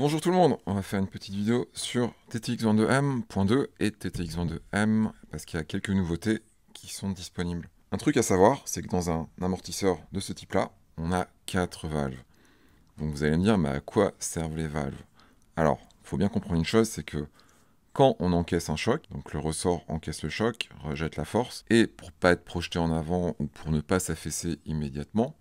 Bonjour tout le monde, on va faire une petite vidéo sur TTX22M.2 et TTX22M parce qu'il y a quelques nouveautés qui sont disponibles. Un truc à savoir, c'est que dans un amortisseur de ce type-là, on a 4 valves. Donc vous allez me dire, mais à quoi servent les valves? Alors, il faut bien comprendre une chose, c'est que quand on encaisse un choc, donc le ressort encaisse le choc, rejette la force, et pour pas être projeté en avant ou pour ne pas s'affaisser immédiatement,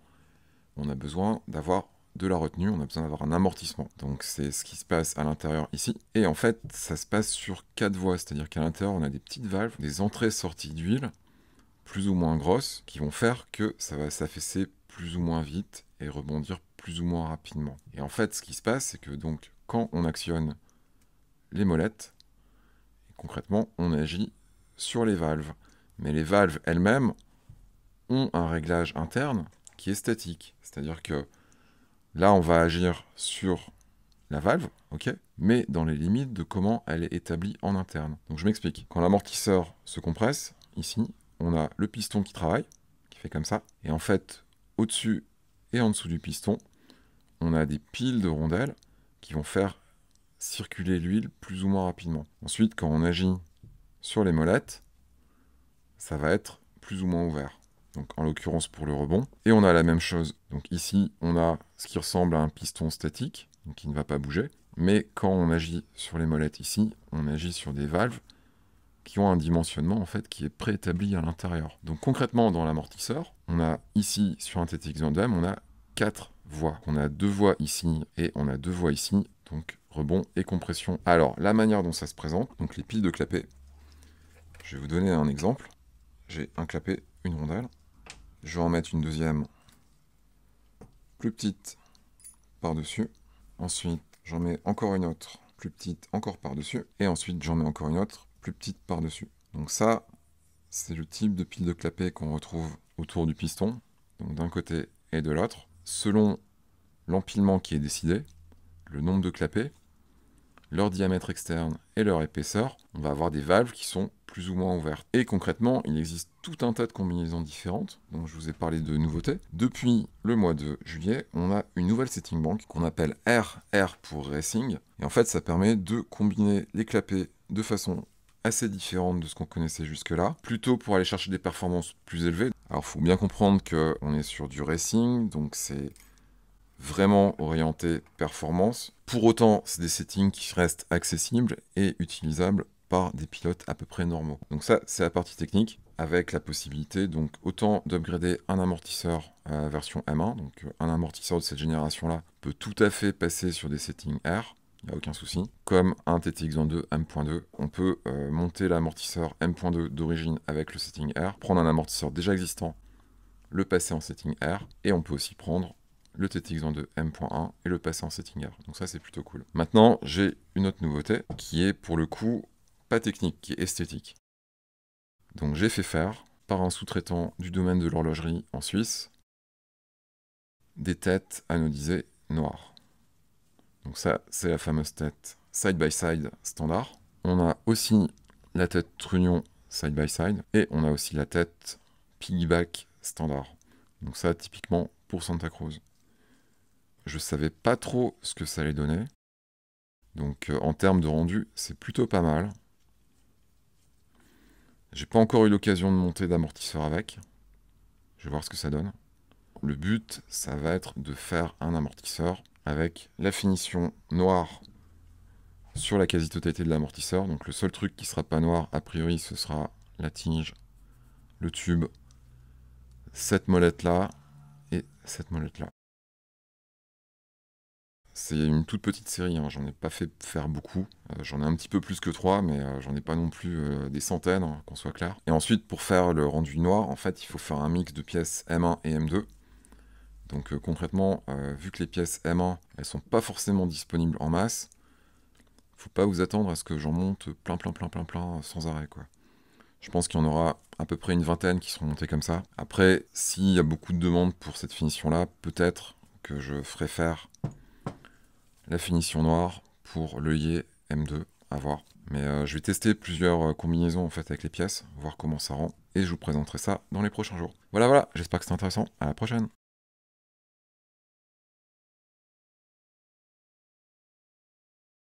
on a besoin d'avoir de la retenue, on a besoin d'avoir un amortissement. Donc c'est ce qui se passe à l'intérieur ici. Et en fait, ça se passe sur 4 voies, c'est-à-dire qu'à l'intérieur, on a des petites valves, des entrées-sorties d'huile, plus ou moins grosses, qui vont faire que ça va s'affaisser plus ou moins vite et rebondir plus ou moins rapidement. Et en fait, ce qui se passe, c'est que donc, quand on actionne les molettes, concrètement, on agit sur les valves. Mais les valves elles-mêmes ont un réglage interne qui est statique. C'est-à-dire que là, on va agir sur la valve, ok, mais dans les limites de comment elle est établie en interne. Donc je m'explique. Quand l'amortisseur se compresse, ici, on a le piston qui travaille, qui fait comme ça, et en fait, au-dessus et en dessous du piston, on a des piles de rondelles qui vont faire circuler l'huile plus ou moins rapidement. Ensuite, quand on agit sur les molettes, ça va être plus ou moins ouvert. Donc en l'occurrence pour le rebond. Et on a la même chose. Donc ici, on a ce qui ressemble à un piston statique, donc qui ne va pas bouger. Mais quand on agit sur les molettes ici, on agit sur des valves qui ont un dimensionnement en fait qui est préétabli à l'intérieur. Donc concrètement dans l'amortisseur, on a ici sur un TTX22M, on a 4 voies. On a 2 voies ici et on a 2 voies ici, donc rebond et compression. Alors la manière dont ça se présente, donc les piles de clapet, je vais vous donner un exemple. J'ai un clapet, une rondelle. Je vais en mettre une deuxième plus petite par-dessus. Ensuite, j'en mets encore une autre plus petite encore par-dessus. Et ensuite, j'en mets encore une autre plus petite par-dessus. Donc ça, c'est le type de pile de clapet qu'on retrouve autour du piston, donc d'un côté et de l'autre. Selon l'empilement qui est décidé, le nombre de clapets, leur diamètre externe et leur épaisseur, on va avoir des valves qui sont plus ou moins ouvertes. Et concrètement, il existe tout un tas de combinaisons différentes, donc je vous ai parlé de nouveautés. Depuis le mois de juillet, on a une nouvelle setting bank qu'on appelle R pour Racing, et en fait ça permet de combiner les clapets de façon assez différente de ce qu'on connaissait jusque-là, plutôt pour aller chercher des performances plus élevées. Alors il faut bien comprendre qu'on est sur du racing, donc c'est vraiment orienté performance. Pour autant, c'est des settings qui restent accessibles et utilisables par des pilotes à peu près normaux. Donc ça, c'est la partie technique, avec la possibilité donc autant d'upgrader un amortisseur version M1, donc un amortisseur de cette génération-là peut tout à fait passer sur des settings R, il n'y a aucun souci. Comme un TTX22 M.2, on peut monter l'amortisseur M.2 d'origine avec le setting R, prendre un amortisseur déjà existant, le passer en setting R, et on peut aussi prendre le TTX22 M.1 et le passer en setting R. Donc ça, c'est plutôt cool. Maintenant, j'ai une autre nouveauté qui est pour le coup pas technique, qui est esthétique. Donc j'ai fait faire par un sous-traitant du domaine de l'horlogerie en Suisse des têtes anodisées noires. Donc ça, c'est la fameuse tête side-by-side standard. On a aussi la tête trunnion side-by-side et on a aussi la tête piggyback standard. Donc ça, typiquement pour Santa Cruz. Je savais pas trop ce que ça allait donner. Donc en termes de rendu, c'est plutôt pas mal. J'ai pas encore eu l'occasion de monter d'amortisseur avec. Je vais voir ce que ça donne. Le but, ça va être de faire un amortisseur avec la finition noire sur la quasi-totalité de l'amortisseur. Donc le seul truc qui sera pas noir, a priori, ce sera la tige, le tube, cette molette-là et cette molette-là. C'est une toute petite série, hein. J'en ai pas fait faire beaucoup. J'en ai un petit peu plus que 3, mais j'en ai pas non plus des centaines, hein, qu'on soit clair. Et ensuite, pour faire le rendu noir, en fait, il faut faire un mix de pièces M1 et M2. Donc concrètement, vu que les pièces M1, elles sont pas forcément disponibles en masse, faut pas vous attendre à ce que j'en monte plein sans arrêt, quoi. Je pense qu'il y en aura à peu près une vingtaine qui seront montées comme ça. Après, s'il y a beaucoup de demandes pour cette finition-là, peut-être que je ferai faire la finition noire pour l'œillet M2, à voir. Mais je vais tester plusieurs combinaisons en fait avec les pièces, voir comment ça rend, et je vous présenterai ça dans les prochains jours. Voilà, j'espère que c'était intéressant, à la prochaine.